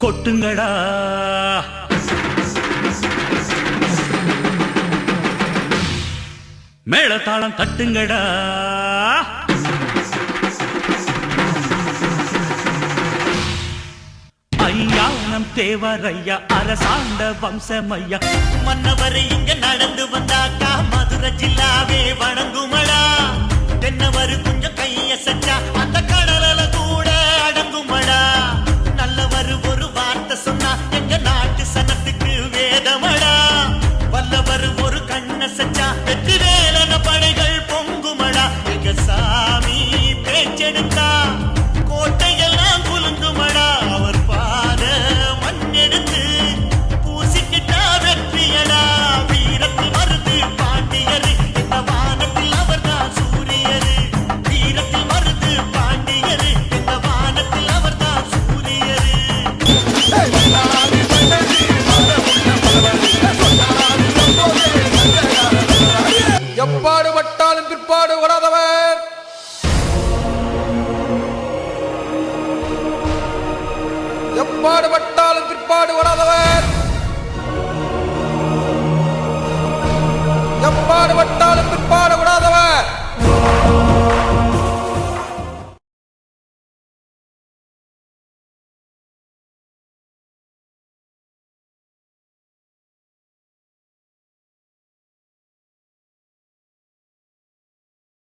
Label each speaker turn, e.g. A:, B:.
A: கொட்டுங்கடா மேளதாளம் தட்டுங்கடா ஐயா நம் தேவரையா அரசாண்ட வம்சமையா
B: மன்னவரை இங்க நடந்து வந்தாக்கா மதுரை ஜில்லாவே வணங்குமடா தென்னவரு கொஞ்சம் கைய சச்சா அந்த கடல கூட அடங்குமடா நல்லவரு ஒரு வார்த்தை சொன்னா எங்க நாட்டு சனத்துக்கு வேதமடா வல்லவர் ஒரு கண்ண சச்சா வெற்றி வேலன படைகள் பொங்குமடா எங்க சாமி பேச்செடுத்தா கோட்டையெல்லாம் குலுங்குமடா அவர் பாத மண்ணெடுத்து பூசிக்கிட்டா வெற்றியடா வீரத்தில் வருது பாண்டியரு இந்த வானத்தில் அவர்தான் சூரியரு வீரத்தில் வருது பாண்டியரு இந்த வானத்தில் அவர்தான் சூரியரு
C: எப்பாடு பட்டாலும் பிற்பாடு ஓடாதவர் எப்பாடு